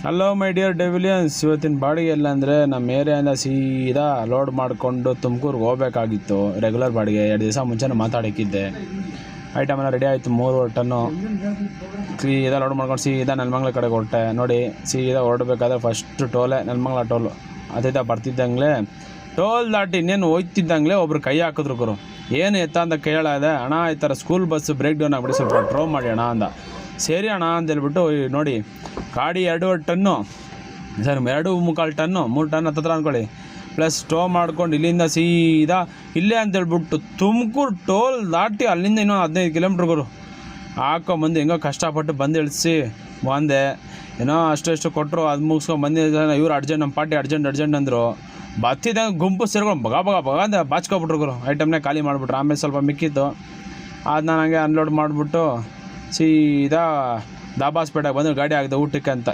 Hello my dear ಡೆವಿಲಿಯನ್ಸ್, ಇವತ್ತಿನ ಬಾಡಿಗೆ ಎಲ್ಲ ಅಂದರೆ ನಮ್ಮ ಏರಿಯಾಯಿಂದ ಸೀದಾ ಲೋಡ್ ಮಾಡಿಕೊಂಡು ತುಮಕೂರಿಗೆ ಹೋಗ್ಬೇಕಾಗಿತ್ತು. ರೆಗ್ಯುಲರ್ ಬಾಡಿಗೆ 2 ದಿವಸ ಮುಂಚೆನೇ ಮಾತಾಡಿಕ್ಕಿದ್ದೆ. ಐಟಮ್ ಎಲ್ಲ ರೆಡಿ ಆಯಿತು. 3 ಟನ್ನು ಸೀದಾ ಲೋಡ್ ಮಾಡ್ಕೊಂಡು ಸೀದಾ ನೆಲಮಂಗಲ ಕಡೆಗೆ ಹೊರಟೆ. ನೋಡಿ, ಸೀದಾ ಹೊರಡಬೇಕಾದ್ರೆ ಫಸ್ಟ್ ಟೋಲೆ ನೆಲಮಂಗಲ ಟೋಲು. ಅದೇ ಬರ್ತಿದ್ದಂಗೆ ಟೋಲ್ ದಾಟಿ ಇನ್ನೇನು ಹೋಯ್ತಿದ್ದಂಗೆ ಒಬ್ರು ಕೈ ಹಾಕಿದ್ರು. ಗುರು ಏನು ಎತ್ತ ಅಂತ ಕೇಳಿದೆ. ಅಣ್ಣ ಈ ಥರ ಸ್ಕೂಲ್ ಬಸ್ಸು ಬ್ರೇಕ್ ಡೌನ್ ಆಗಿಬಿಟ್ಟು ಸ್ವಲ್ಪ ಡ್ರೋ ಮಾಡಿ ಅಣ್ಣ ಅಂದ. ಸರಿ ಅಣ್ಣ ಅಂತೇಳ್ಬಿಟ್ಟು ನೋಡಿ, ಗಾಡಿ 2.5 ಟನ್ನು ಸರ್ 2.25 ಟನ್ನು 3 ಟನ್ ಹತ್ತಿರ ಅಂದ್ಕೊಳ್ಳಿ, ಪ್ಲಸ್ ಟೋ ಮಾಡ್ಕೊಂಡು ಇಲ್ಲಿಂದ ಸೀದಾ ಇಲ್ಲೇ ಅಂತೇಳ್ಬಿಟ್ಟು ತುಮಕೂರು ಟೋಲ್ ದಾಟಿ ಅಲ್ಲಿಂದ ಇನ್ನೂ 15 ಕಿಲೋಮೀಟ್ರ್ ಹಾಕೊಂಬಂದು ಹೆಂಗೋ ಕಷ್ಟಪಟ್ಟು ಬಂದು ಇಳಿಸಿ ಬಂದೆ. ಏನೋ ಅಷ್ಟು ಕೊಟ್ಟರು, ಅದು ಮುಗಿಸ್ಕೊಂಡು ಬಂದಿದ್ದ. ಇವ್ರು ಅರ್ಜೆಂಟ್, ನಮ್ಮ ಪಾರ್ಟಿ ಅರ್ಜೆಂಟ್ ಅಂದರು. ಬತ್ತಿದ್ದಂಗೆ ಗುಂಪು ಸೇರ್ಕೊಂಡು ಬಗ ಅಂತ ಬಾಚ್ಕೊಬಿಟ್ರು. ಗುರು ಐಟಮ್ನೇ ಖಾಲಿ ಮಾಡಿಬಿಟ್ರು. ಆಮೇಲೆ ಸ್ವಲ್ಪ ಮಿಕ್ಕಿತ್ತು, ಅದನ್ನ ನನಗೆ ಅನ್ಲೋಡ್ ಮಾಡಿಬಿಟ್ಟು ಸೀದಾ ದಾಬಾಸ್ಪೇಟೆಗೆ ಬಂದು ಗಾಡಿ ಹಾಕಿದೆ ಊಟಕ್ಕೆ ಅಂತ.